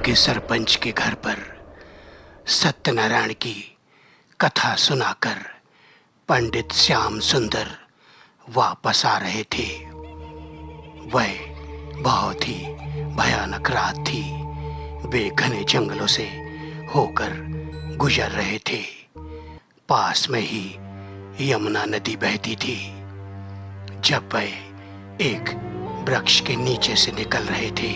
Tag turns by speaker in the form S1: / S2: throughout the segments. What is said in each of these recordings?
S1: के सरपंच के घर पर सत्यनारायण की कथा सुनाकर पंडित श्याम सुंदर वापस आ रहे थे। वह बहुत ही भयानक रात थी। वे घने जंगलों से होकर गुजर रहे थे। पास में ही यमुना नदी बहती थी। जब वह एक वृक्ष के नीचे से निकल रहे थे,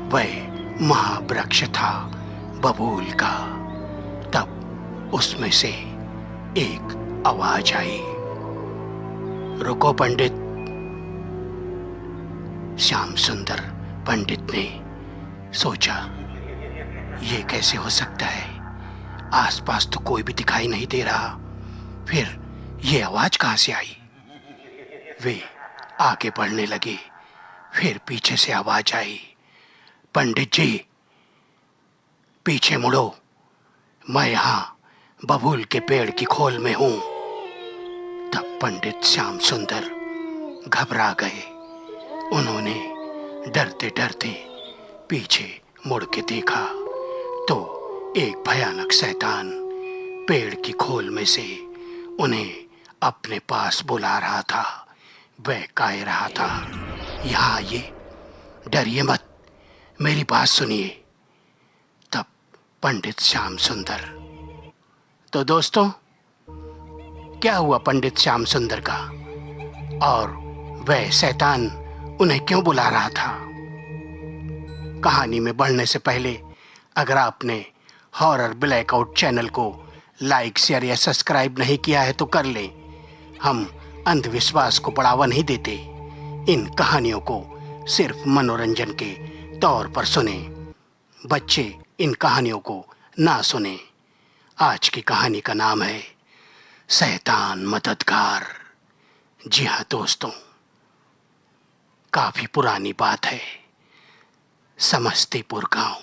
S1: वह महावृक्ष था बबूल का। तब उसमें से एक आवाज आई, रुको पंडित। श्याम सुंदर पंडित ने सोचा, ये कैसे हो सकता है? आसपास तो कोई भी दिखाई नहीं दे रहा, फिर ये आवाज कहां से आई? वे आगे बढ़ने लगे। फिर पीछे से आवाज आई, पंडित जी पीछे मुड़ो, मैं यहां बबूल के पेड़ की खोल में हूं। तब पंडित श्याम सुंदर घबरा गए। उन्होंने डरते डरते पीछे मुड़ के देखा तो एक भयानक शैतान पेड़ की खोल में से उन्हें अपने पास बुला रहा था। वह कह रहा था, यहाँ आइए, डरिए मत, मेरी बात सुनिए। तब पंडित श्याम सुंदर, तो दोस्तों क्या हुआ पंडित श्याम सुंदर का, और वह शैतान उन्हें क्यों बुला रहा था? कहानी में बढ़ने से पहले अगर आपने हॉरर ब्लैकआउट चैनल को लाइक, शेयर या सब्सक्राइब नहीं किया है तो कर लें। हम अंधविश्वास को बढ़ावा नहीं देते। इन कहानियों को सिर्फ मनोरंजन के तौर पर सुने। बच्चे इन कहानियों को ना सुने। आज की कहानी का नाम है शैतान मददगार। जी हाँ दोस्तों, काफी पुरानी बात है। समस्तीपुर गांव,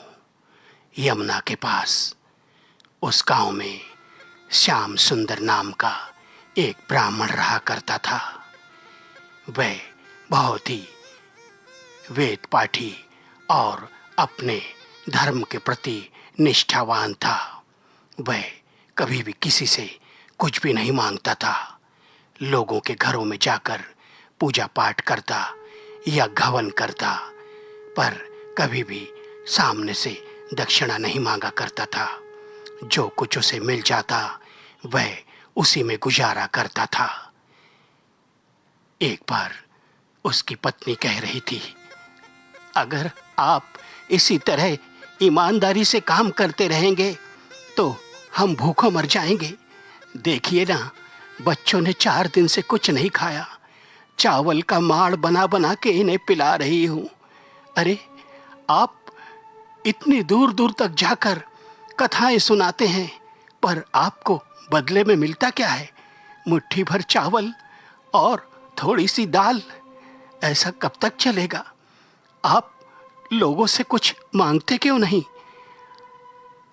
S1: यमुना के पास, उस गांव में श्याम सुंदर नाम का एक ब्राह्मण रहा करता था। वह बहुत ही वेद पाठी और अपने धर्म के प्रति निष्ठावान था। वह कभी भी किसी से कुछ भी नहीं मांगता था। लोगों के घरों में जाकर पूजा पाठ करता या घवन करता, पर कभी भी सामने से दक्षिणा नहीं मांगा करता था। जो कुछ उसे मिल जाता वह उसी में गुजारा करता था। एक बार उसकी पत्नी कह रही थी, अगर आप इसी तरह ईमानदारी से काम करते रहेंगे तो हम भूखों मर जाएंगे। देखिए ना, बच्चों ने 4 दिन से कुछ नहीं खाया। चावल का माड़ बना बना के इन्हें पिला रही हूँ। अरे, आप इतनी दूर दूर तक जाकर कथाएं सुनाते हैं, पर आपको बदले में मिलता क्या है? मुट्ठी भर चावल और थोड़ी सी दाल। ऐसा कब तक चलेगा? आप लोगों से कुछ मांगते क्यों नहीं?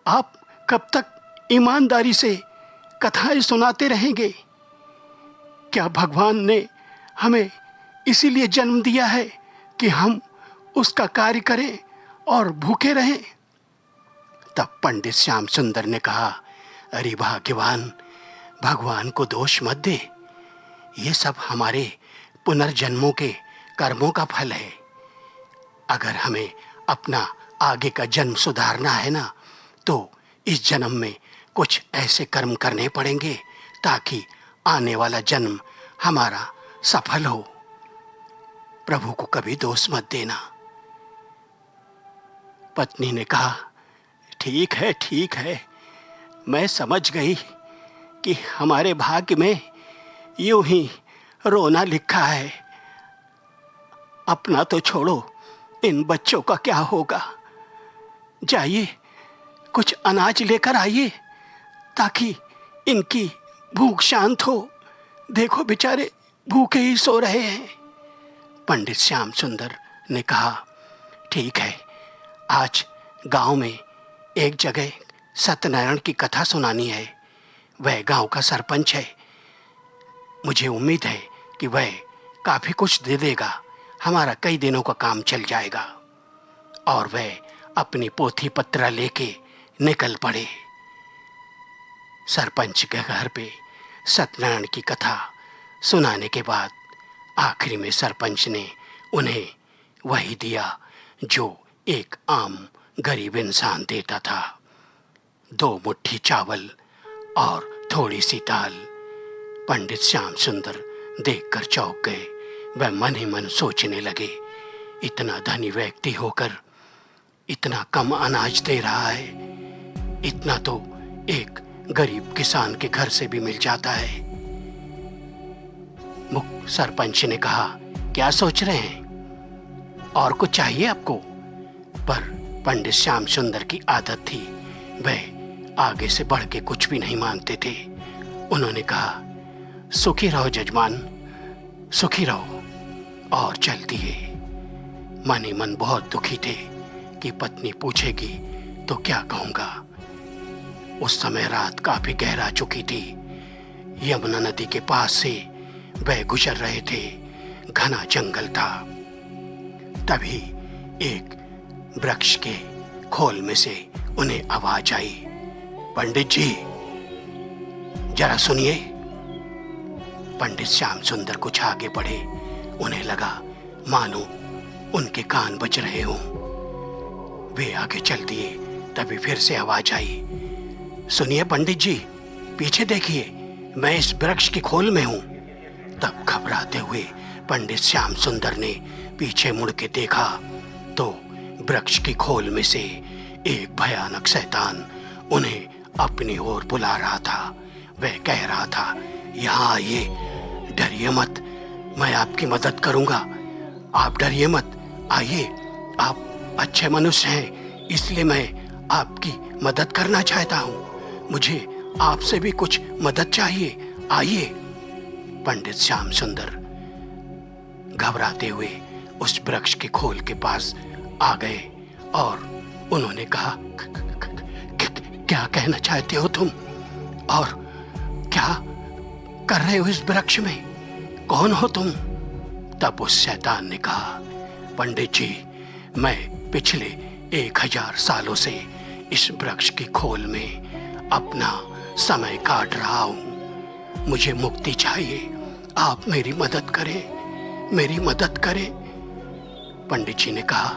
S1: आप कब तक ईमानदारी से कथाएं सुनाते रहेंगे? क्या भगवान ने हमें इसीलिए जन्म दिया है कि हम उसका कार्य करें और भूखे रहें? तब पंडित श्याम सुंदर ने कहा, अरे भाग्यवान, भगवान को दोष मत दे। ये सब हमारे पुनर्जन्मों के कर्मों का फल है। अगर हमें अपना आगे का जन्म सुधारना है ना, तो इस जन्म में कुछ ऐसे कर्म करने पड़ेंगे ताकि आने वाला जन्म हमारा सफल हो। प्रभु को कभी दोष मत देना। पत्नी ने कहा, ठीक है, मैं समझ गई कि हमारे भाग्य में यूं ही रोना लिखा है। अपना तो छोड़ो, इन बच्चों का क्या होगा? जाइए, कुछ अनाज लेकर आइए ताकि इनकी भूख शांत हो। देखो बेचारे भूखे ही सो रहे हैं। पंडित श्याम सुंदर ने कहा, ठीक है, आज गांव में एक जगह सत्यनारायण की कथा सुनानी है। वह गांव का सरपंच है। मुझे उम्मीद है कि वह काफ़ी कुछ दे देगा। हमारा कई दिनों का काम चल जाएगा। और वह अपनी पोथी पत्रा लेके निकल पड़े। सरपंच के घर पे सत्यनारायण की कथा सुनाने के बाद आखिरी में सरपंच ने उन्हें वही दिया जो एक आम गरीब इंसान देता था, 2 मुट्ठी चावल और थोड़ी सी दाल। पंडित श्याम सुंदर देखकर चौंक गए। वह मन ही मन सोचने लगे, इतना धनी व्यक्ति होकर इतना कम अनाज दे रहा है, इतना तो एक गरीब किसान के घर से भी मिल जाता है। मुख सरपंच ने कहा, क्या सोच रहे हैं, और कुछ चाहिए आपको? पर पंडित श्याम सुंदर की आदत थी, वह आगे से बढ़ के कुछ भी नहीं मांगते थे। उन्होंने कहा, सुखी रहो जजमान, सुखी रहो, और चल दिए। मन ही मन बहुत दुखी थे कि पत्नी पूछेगी तो क्या कहूंगा। उस समय रात काफी गहरा चुकी थी। यमुना नदी के पास से वह गुजर रहे थे। घना जंगल था। तभी एक वृक्ष के खोल में से उन्हें आवाज आई, पंडित जी जरा सुनिए। पंडित श्याम सुंदर कुछ आगे बढ़े। उन्हें लगा मानो उनके कान बज रहे हों। वे आगे चल दिए। तभी फिर से आवाज आई, सुनिए पंडित जी, पीछे देखिए, मैं इस वृक्ष के खोल में हूं। तब घबराते हुए पंडित श्याम सुंदर ने पीछे मुड़ के देखा तो वृक्ष की खोल में से एक भयानक शैतान उन्हें अपनी ओर बुला रहा था। वह कह रहा था, यहाँ आइए, डरिए मत, मैं आपकी मदद करूंगा, आप डरिए मत, आइए, आप अच्छे मनुष्य हैं, इसलिए मैं आपकी मदद करना चाहता हूं, मुझे आपसे भी कुछ मदद चाहिए, आइए। पंडित श्याम सुंदर घबराते हुए उस वृक्ष के खोल के पास आ गए और उन्होंने कहा, क्या कहना चाहते हो तुम, और क्या कर रहे हो इस वृक्ष में, कौन हो तुम? तब उस शैतान ने कहा, पंडित जी, मैं पिछले 1000 सालों से इस वृक्ष की खोल में अपना समय काट रहा हूं, मुझे मुक्ति चाहिए, आप मेरी मदद करें, मेरी मदद करें। पंडित जी ने कहा,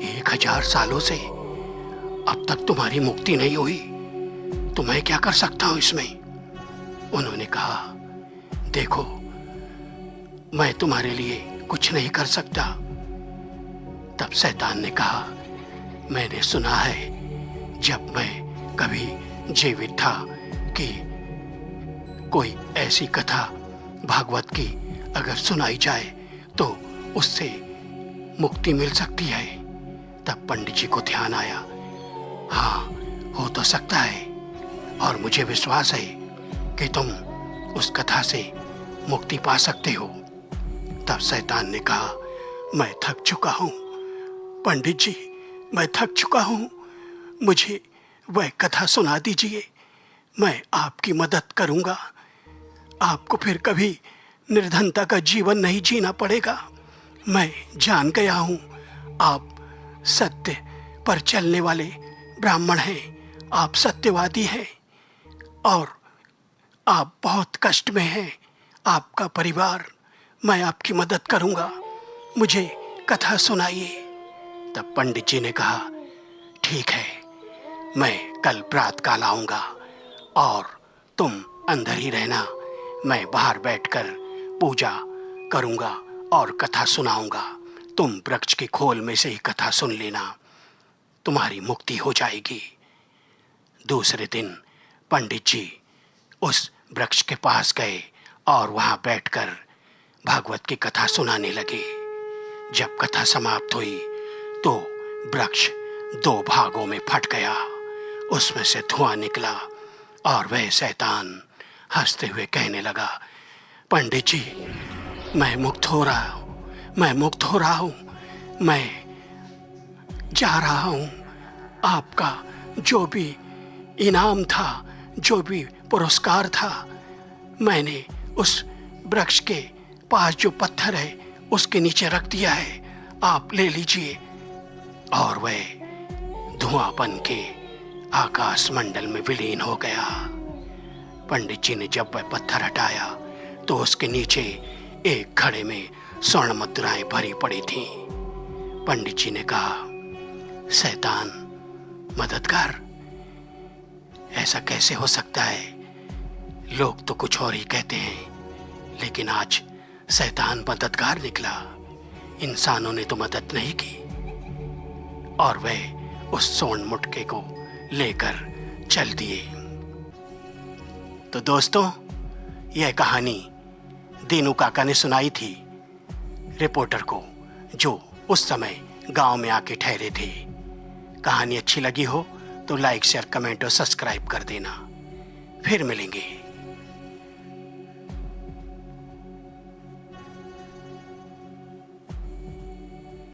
S1: 1000 सालों से अब तक तुम्हारी मुक्ति नहीं हुई, तो मैं क्या कर सकता हूं इसमें? उन्होंने कहा, देखो, मैं तुम्हारे लिए कुछ नहीं कर सकता। तब शैतान ने कहा, मैंने सुना है जब मैं कभी जीवित था कि कोई ऐसी कथा भागवत की अगर सुनाई जाए तो उससे मुक्ति मिल सकती है। तब पंडित जी को ध्यान आया, हाँ, हो तो सकता है, और मुझे विश्वास है कि तुम उस कथा से मुक्ति पा सकते हो। तब शैतान ने कहा, मैं थक चुका हूं पंडित जी, मैं थक चुका हूं, मुझे वह कथा सुना दीजिए, मैं आपकी मदद करूंगा, आपको फिर कभी निर्धनता का जीवन नहीं जीना पड़ेगा। मैं जान गया हूं आप सत्य पर चलने वाले ब्राह्मण हैं, आप सत्यवादी हैं, और आप बहुत कष्ट में हैं, आपका परिवार, मैं आपकी मदद करूंगा, मुझे कथा सुनाइए। तब पंडित जी ने कहा, ठीक है, मैं कल प्रातःकाल आऊंगा और तुम अंदर ही रहना, मैं बाहर बैठकर पूजा करूंगा और कथा सुनाऊंगा, तुम वृक्ष की खोल में से ही कथा सुन लेना, तुम्हारी मुक्ति हो जाएगी। दूसरे दिन पंडित जी उस वृक्ष के पास गए और वहां बैठकर भागवत की कथा सुनाने लगे। जब कथा समाप्त हुई तो वृक्ष 2 भागों में फट गया, उसमें से धुआं निकला और वह शैतान हंसते हुए कहने लगा, पंडित जी, मैं मुक्त हो रहा हूँ, मैं मुक्त हो रहा हूँ, मैं जा रहा हूँ, आपका जो भी इनाम था, जो भी पुरस्कार था, मैंने उस वृक्ष के पास जो पत्थर है उसके नीचे रख दिया है, आप ले लीजिए। और वह धुआं बन के आकाश मंडल में विलीन हो गया। पंडित जी ने जब वह पत्थर हटाया तो उसके नीचे एक घड़े में स्वर्ण मुद्राएं भरी पड़ी थीं। पंडित जी ने कहा, शैतान मददगार, ऐसा कैसे हो सकता है? लोग तो कुछ और ही कहते हैं, लेकिन आज शैतान मददगार निकला। इंसानों ने तो मदद नहीं की। और वह उस स्वर्ण मुटके को लेकर चल दिए। तो दोस्तों, यह कहानी दीनू काका ने सुनाई थी रिपोर्टर को, जो उस समय गांव में आके ठहरे थे। कहानी अच्छी लगी हो तो लाइक, शेयर, कमेंट और सब्सक्राइब कर देना। फिर मिलेंगे।